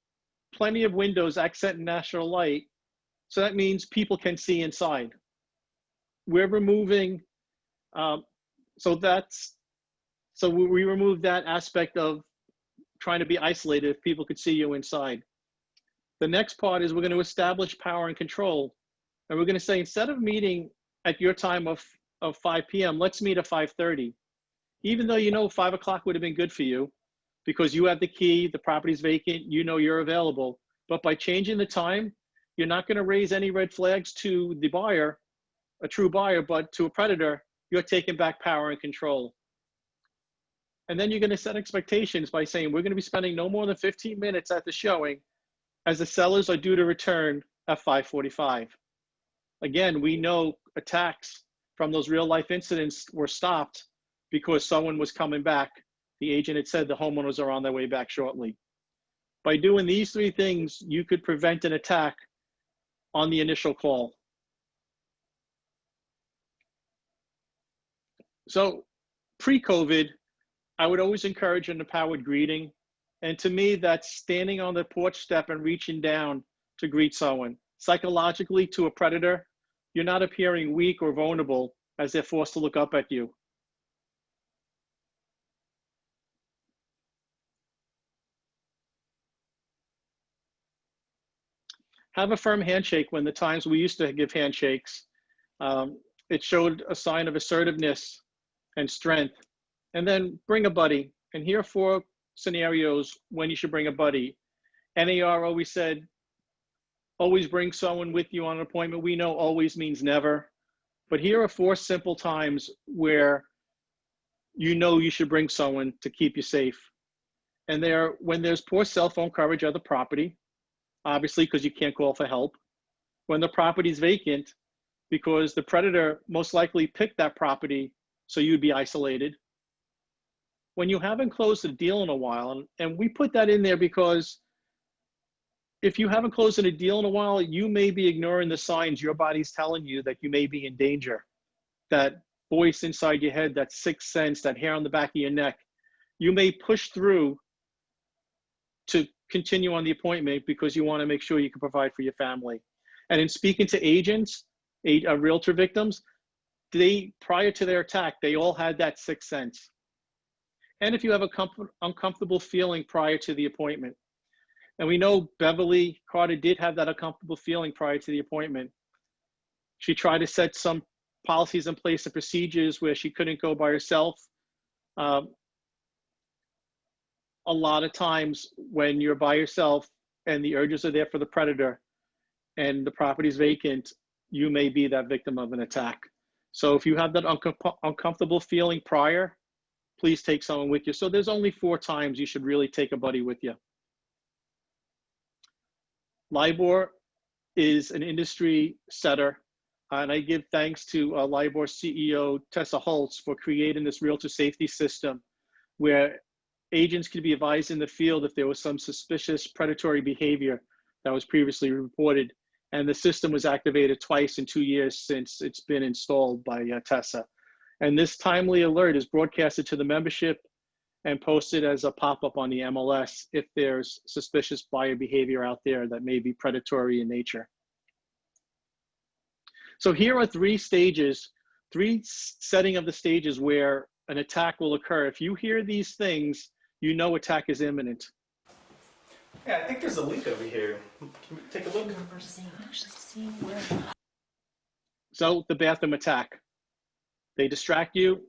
plenty of windows accenting natural light, so that means people can see inside. We're removing, so we remove that aspect of trying to be isolated if people could see you inside. The next part is we're going to establish power and control. And we're going to say, instead of meeting at your time of 5 p.m., let's meet at 5:30. Even though you know 5 o'clock would have been good for you because you have the key, the property's vacant, you know you're available. But by changing the time, you're not going to raise any red flags to the buyer, a true buyer, but to a predator, you're taking back power and control. And then you're going to set expectations by saying, we're going to be spending no more than 15 minutes at the showing as the sellers are due to return at 5:45. Again, we know attacks from those real life incidents were stopped because someone was coming back. The agent had said the homeowners are on their way back shortly. By doing these 3 things, you could prevent an attack on the initial call. So pre-COVID, I would always encourage an empowered greeting. And to me, that's standing on the porch step and reaching down to greet someone. Psychologically, to a predator, you're not appearing weak or vulnerable as they're forced to look up at you. Have a firm handshake when the times we used to give handshakes. It showed a sign of assertiveness and strength. And then bring a buddy. And here are 4 scenarios when you should bring a buddy. NAR always said, always bring someone with you on an appointment. We know always means never. But here are 4 simple times where you know you should bring someone to keep you safe. And when there's poor cell phone coverage of the property, obviously because you can't call for help. When the property's vacant, because the predator most likely picked that property so you'd be isolated. When you haven't closed a deal in a while, and we put that in there because if you haven't closed a deal in a while, you may be ignoring the signs your body's telling you that you may be in danger. That voice inside your head, that sixth sense, that hair on the back of your neck. You may push through to continue on the appointment because you want to make sure you can provide for your family. And in speaking to agents, realtor victims, prior to their attack, they all had that sixth sense. And if you have an uncomfortable feeling prior to the appointment, and we know Beverly Carter did have that uncomfortable feeling prior to the appointment. She tried to set some policies in place and procedures where she couldn't go by herself. A lot of times when you're by yourself and the urges are there for the predator and the property's vacant, you may be that victim of an attack. So if you have that uncomfortable feeling prior, please take someone with you. So there's only 4 times you should really take a buddy with you. LIBOR is an industry setter, and I give thanks to LIBOR CEO Tessa Holtz for creating this realtor safety system where agents could be advised in the field if there was some suspicious predatory behavior that was previously reported. And the system was activated twice in 2 years since it's been installed by Tessa. And this timely alert is broadcasted to the membership and posted as a pop-up on the MLS if there's suspicious buyer behavior out there that may be predatory in nature. So here are 3 stages, 3 setting of the stages where an attack will occur. If you hear these things, you know attack is imminent. Yeah, I think there's a leak over here. Can we take a look? So the bathroom attack. They distract you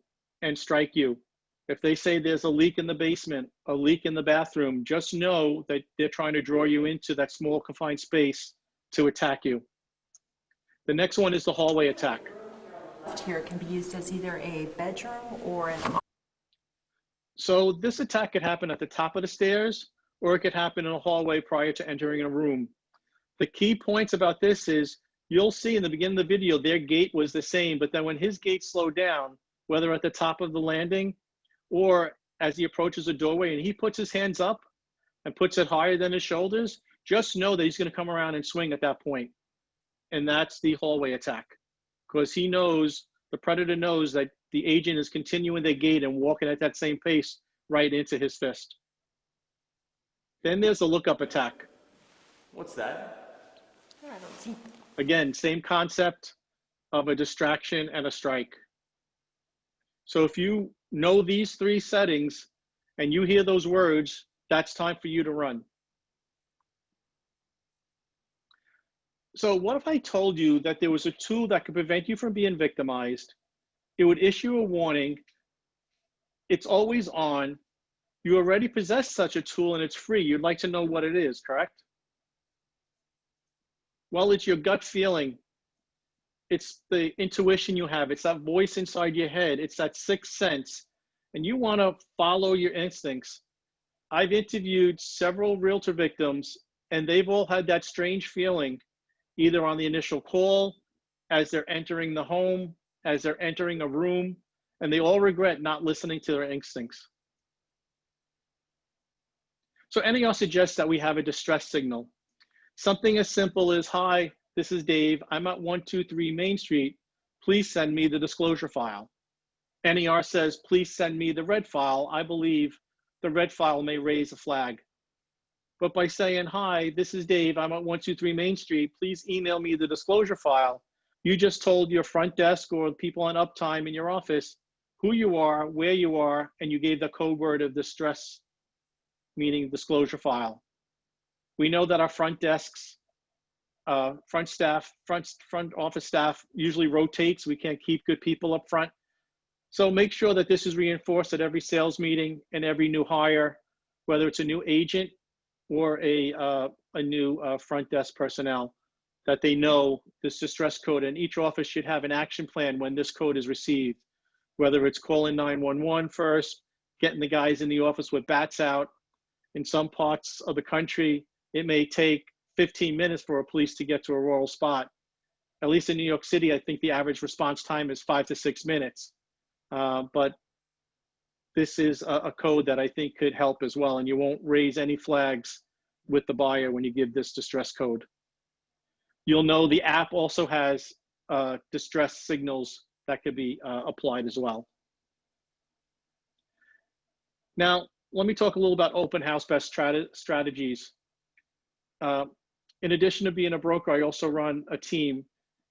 and strike you. If they say there's a leak in the basement, a leak in the bathroom, just know that they're trying to draw you into that small confined space to attack you. The next one is the hallway attack. Here it can be used as either a bedroom or an. So this attack could happen at the top of the stairs, or it could happen in a hallway prior to entering a room. The key points about this is, you'll see in the beginning of the video, their gait was the same, but then when his gait slowed down, whether at the top of the landing or as he approaches a doorway and he puts his hands up and puts it higher than his shoulders, just know that he's going to come around and swing at that point. And that's the hallway attack, because he knows, the predator knows that the agent is continuing their gait and walking at that same pace right into his fist. Then there's a lookup attack. What's that? I don't see. Again, same concept of a distraction and a strike. So if you know these three settings and you hear those words, that's time for you to run. So what if I told you that there was a tool that could prevent you from being victimized? It would issue a warning. It's always on. You already possess such a tool and it's free. You'd like to know what it is, correct? Well, it's your gut feeling. It's the intuition you have. It's that voice inside your head. It's that sixth sense. And you want to follow your instincts. I've interviewed several realtor victims, and they've all had that strange feeling, either on the initial call, as they're entering the home, as they're entering a room, and they all regret not listening to their instincts. So NAR suggests that we have a distress signal. Something as simple as, hi, this is Dave. I'm at 123 Main Street. Please send me the disclosure file. NAR says, please send me the red file. I believe the red file may raise a flag. But by saying, hi, this is Dave. I'm at 123 Main Street. Please email me the disclosure file. You just told your front desk or people on uptime in your office who you are, where you are, and you gave the code word of distress, meaning disclosure file. We know that our front desks, front office staff usually rotates. We can't keep good people up front. So make sure that this is reinforced at every sales meeting and every new hire, whether it's a new agent or a new front desk personnel, that they know this distress code, and each office should have an action plan when this code is received, whether it's calling 911 first, getting the guys in the office with bats out. In some parts of the country, it may take 15 minutes for a police to get to a rural spot. At least in New York City, I think the average response time is 5 to 6 minutes. But this is a code that I think could help as well, and you won't raise any flags with the buyer when you give this distress code. You'll know the app also has distress signals that could be applied as well. Now, let me talk a little about open house best strategies. In addition to being a broker, I also run a team.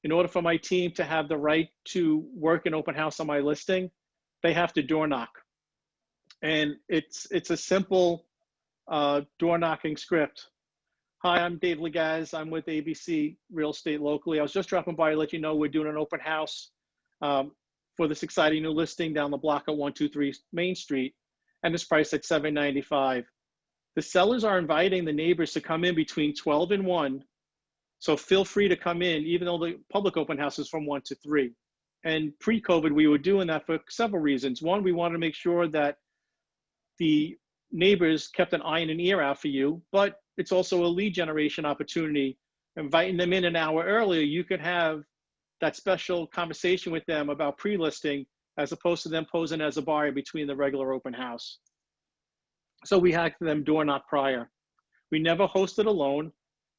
In order for my team to have the right to work an open house on my listing, they have to door knock. And it's a simple door knocking script. Hi, I'm Dave Legaz. I'm with ABC Real Estate locally. I was just dropping by to let you know we're doing an open house for this exciting new listing down the block at 123 Main Street, and it's priced at $795. The sellers are inviting the neighbors to come in between 12 and 1. So feel free to come in, even though the public open house is from 1 to 3. And pre-COVID, we were doing that for several reasons. One, we wanted to make sure that the neighbors kept an eye and an ear out for you, but it's also a lead generation opportunity. Inviting them in an hour earlier, you could have that special conversation with them about pre-listing, as opposed to them posing as a buyer between the regular open house. So we had them door knock prior. We never host it alone.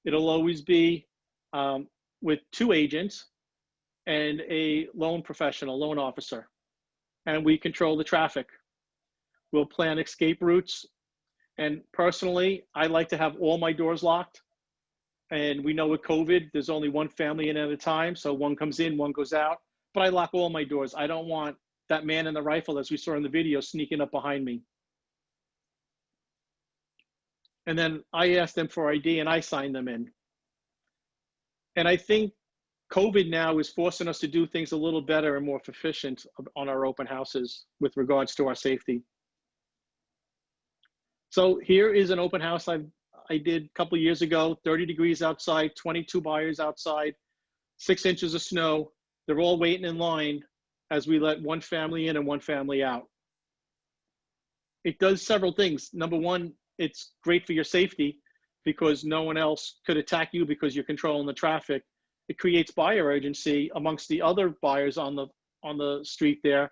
It'll always be with 2 agents and a loan professional, loan officer, and we control the traffic. We'll plan escape routes. And personally, I like to have all my doors locked. And we know with COVID, there's only one family in at a time. So one comes in, one goes out, but I lock all my doors. I don't want that man in the rifle, as we saw in the video, sneaking up behind me. And then I ask them for ID and I sign them in. And I think COVID now is forcing us to do things a little better and more efficient on our open houses with regards to our safety. So here is an open house I did a couple of years ago, 30 degrees outside, 22 buyers outside, 6 inches of snow. They're all waiting in line as we let one family in and one family out. it does several things. Number one, it's great for your safety because no one else could attack you because you're controlling the traffic. It creates buyer urgency amongst the other buyers on the street there.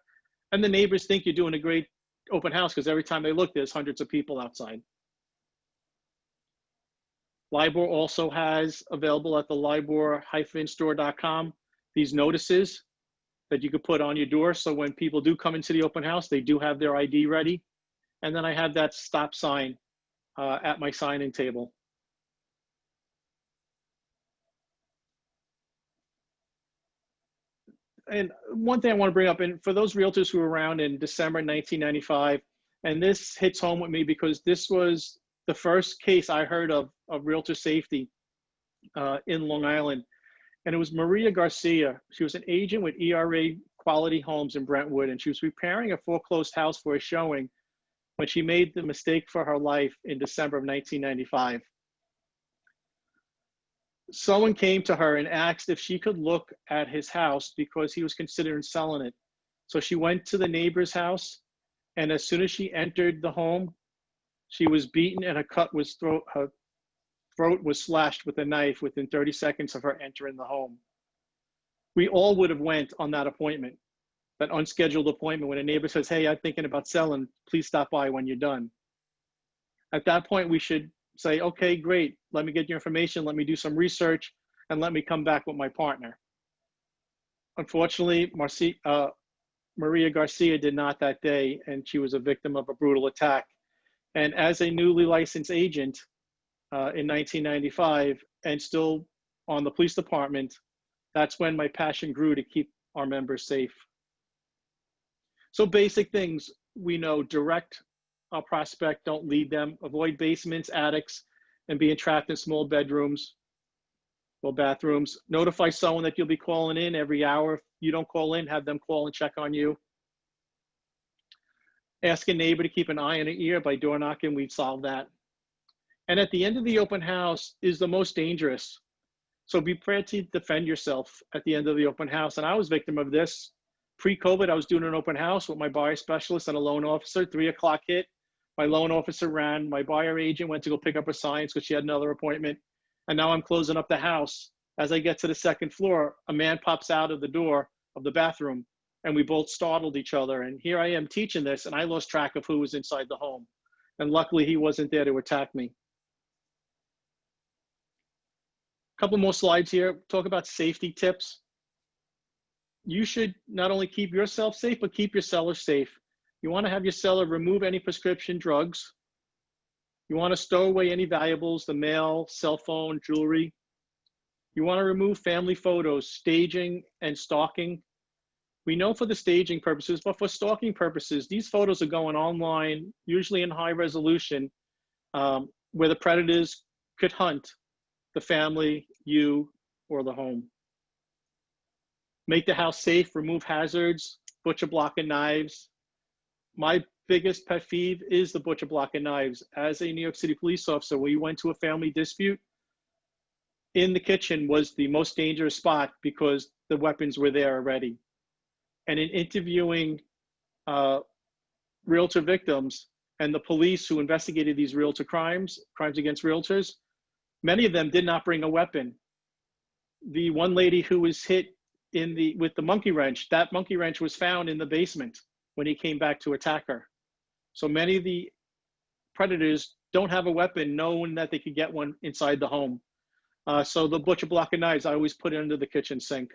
And the neighbors think you're doing a great open house because every time they look, there's hundreds of people outside. LIBOR also has available at the LIBOR-store.com these notices that you could put on your door. So when people do come into the open house, they do have their ID ready. And then I have that stop sign at my sign-in table. And one thing I want to bring up, and for those realtors who were around in December 1995, and this hits home with me because this was the first case I heard of realtor safety in Long Island. And it was Maria Garcia. She was an agent with ERA Quality Homes in Brentwood, and she was preparing a foreclosed house for a showing when she made the mistake for her life in December of 1995. Someone came to her and asked if she could look at his house because he was considering selling it. So she went to the neighbor's house, and as soon as she entered the home, she was beaten and her throat was slashed with a knife within 30 seconds of her entering the home. We all would have went on that appointment, that unscheduled appointment when a neighbor says, hey, I'm thinking about selling, please stop by when you're done. At that point, we should say, okay, great, let me get your information, let me do some research, and let me come back with my partner. Unfortunately, Maria Garcia did not that day, and she was a victim of a brutal attack. And as a newly licensed agent in 1995, and still on the police department, that's when my passion grew to keep our members safe. So basic things we know: direct a prospect, don't lead them, avoid basements, attics, and being trapped in small bedrooms or bathrooms. Notify someone that you'll be calling in every hour. If you don't call in, have them call and check on you. Ask a neighbor to keep an eye on an ear by door knocking, we'd solve that. And at the end of the open house is the most dangerous. So be prepared to defend yourself at the end of the open house. And I was victim of this. Pre-COVID, I was doing an open house with my buyer specialist and a loan officer. 3 o'clock hit. My loan officer ran. My buyer agent went to go pick up her signs because she had another appointment. And now I'm closing up the house. As I get to the second floor, a man pops out of the door of the bathroom, and we both startled each other. And here I am teaching this, and I lost track of who was inside the home. And luckily, he wasn't there to attack me. A couple more slides here. Talk about safety tips. You should not only keep yourself safe, but keep your seller safe. You want to have your seller remove any prescription drugs. You want to stow away any valuables, the mail, cell phone, jewelry. You want to remove family photos, staging and stalking. We know for the staging purposes, but for stalking purposes, these photos are going online, usually in high resolution, where the predators could hunt the family, you, or the home. Make the house safe, remove hazards, butcher block and knives. My biggest pet peeve is the butcher block and knives. As a New York City police officer, we went to a family dispute. In the kitchen was the most dangerous spot because the weapons were there already. And in interviewing realtor victims and the police who investigated these realtor crimes against realtors, many of them did not bring a weapon. The one lady who was hit with the monkey wrench, that monkey wrench was found in the basement when he came back to attack her. So many of the predators don't have a weapon, knowing that they could get one inside the home. So the butcher block and knives, I always put it under the kitchen sink.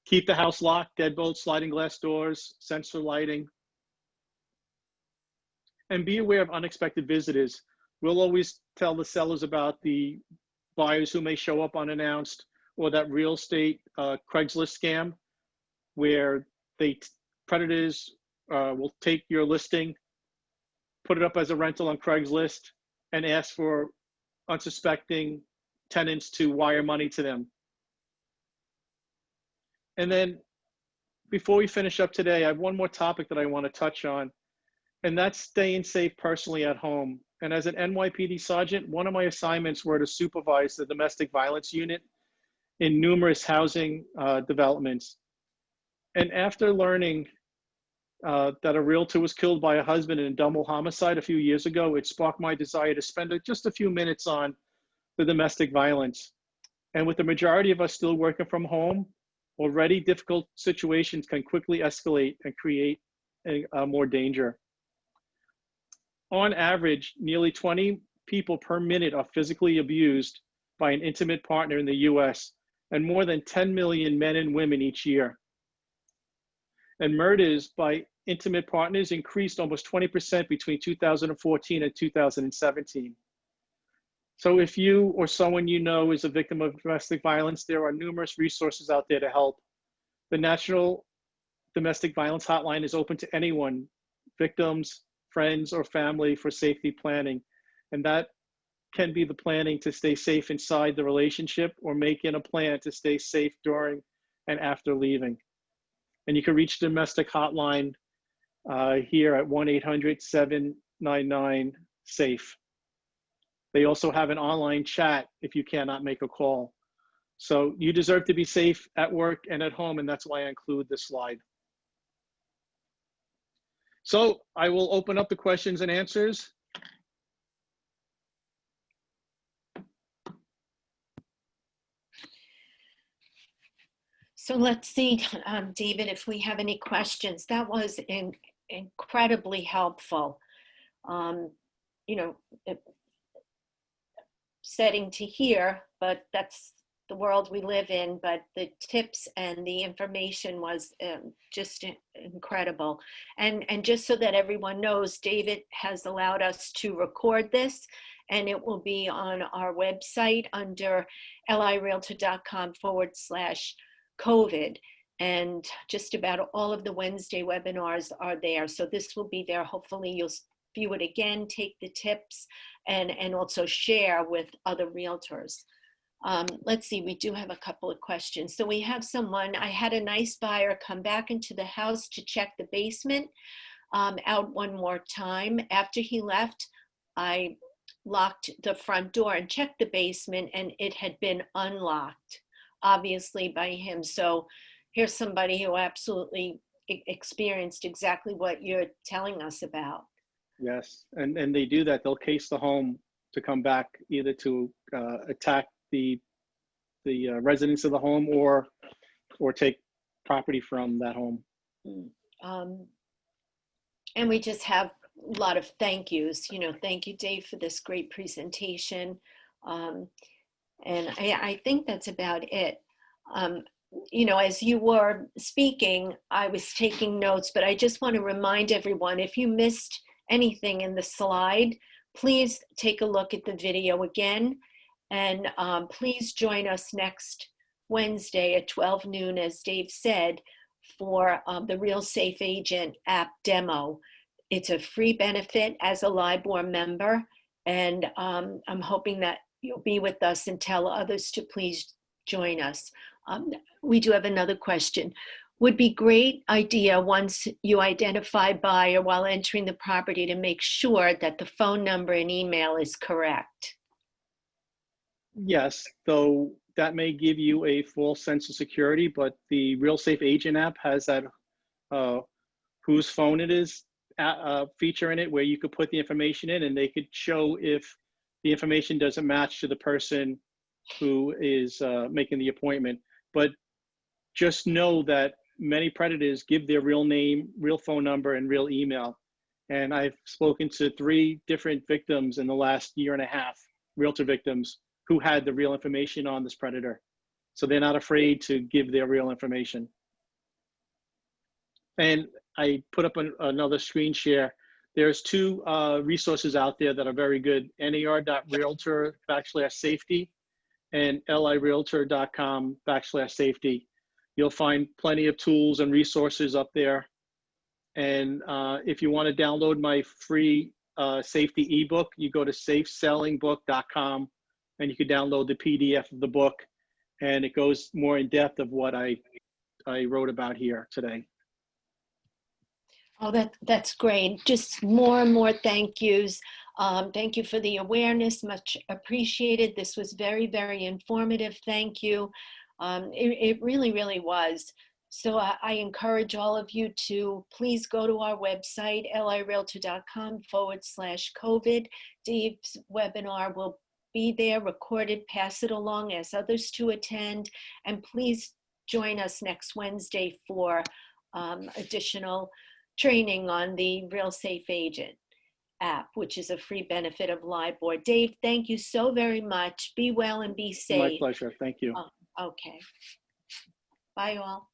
Keep the house locked, deadbolts, sliding glass doors, sensor lighting. And be aware of unexpected visitors. We'll always tell the sellers about the buyers who may show up unannounced, or that real estate Craigslist scam where predators will take your listing, put it up as a rental on Craigslist, and ask for unsuspecting tenants to wire money to them. And then before we finish up today, I have one more topic that I want to touch on, and that's staying safe personally at home. And as an NYPD sergeant, one of my assignments were to supervise the domestic violence unit in numerous housing developments. And after learning that a realtor was killed by a husband in a double homicide a few years ago, it sparked my desire to spend just a few minutes on the domestic violence. And with the majority of us still working from home, already difficult situations can quickly escalate and create more danger. On average, nearly 20 people per minute are physically abused by an intimate partner in the US, and more than 10 million men and women each year. And murders by intimate partners increased almost 20% between 2014 and 2017. So if you or someone you know is a victim of domestic violence, there are numerous resources out there to help. The National Domestic Violence Hotline is open to anyone, victims, friends, or family, for safety planning. And that can be the planning to stay safe inside the relationship, or making a plan to stay safe during and after leaving. And you can reach the domestic hotline here at 1-800-799-SAFE. They also have an online chat if you cannot make a call. So you deserve to be safe at work and at home, and that's why I include this slide. So I will open up the questions and answers. So let's see, David, if we have any questions. That was incredibly helpful. You know, setting to hear, but that's the world we live in. But the tips and the information was just incredible. And just so that everyone knows, David has allowed us to record this, and it will be on our website under lirealtor.com/COVID, and just about all of the Wednesday webinars are there. So this will be there. Hopefully you'll view it again, take the tips, and also share with other realtors. Let's see, we do have a couple of questions. So we have someone, I had a nice buyer come back into the house to check the basement out one more time. After he left, I locked the front door and checked the basement, and it had been unlocked, obviously by him. So here's somebody who absolutely experienced exactly what you're telling us about. Yes, and they do that. They'll case the home to come back, either to attack the residents of the home, or take property from that home. And we just have a lot of thank yous. You know, thank you, Dave, for this great presentation. And I think that's about it. You know, as you were speaking, I was taking notes, but I just want to remind everyone, if you missed anything in the slide, please take a look at the video again. And please join us next Wednesday at 12 noon, as Dave said, for the Real Safe Agent app demo. It's a free benefit as a LIBOR member, and I'm hoping that you'll be with us and tell others to please join us. We do have another question. Would be great idea once you identify buyer while entering the property to make sure that the phone number and email is correct. Yes, though that may give you a false sense of security, but the Real Safe Agent app has that whose phone it is feature in it, where you could put the information in, and they could show if the information doesn't match to the person who is making the appointment. But just know that many predators give their real name, real phone number, and real email. And I've spoken to 3 different victims in the last year and a half, realtor victims, who had the real information on this predator. So they're not afraid to give their real information. And I put up another screen share. There's 2 resources out there that are very good: nar.realtor/safety and lirealtor.com/safety. You'll find plenty of tools and resources up there. And if you want to download my free safety ebook, you go to safesellingbook.com, and you can download the PDF of the book, and it goes more in depth of what I wrote about here today. Oh, that's great. Just more and more thank yous. Thank you for the awareness, much appreciated. This was very, very informative. Thank you. It really, really was. So I encourage all of you to please go to our website, lirealtor.com/COVID. Dave's webinar will be there recorded. Pass it along, as others to attend. And please join us next Wednesday for additional training on the Real Safe Agent app, which is a free benefit of LIBOR. Dave, thank you so very much. Be well and be safe. My pleasure. Thank you. Okay. Bye all.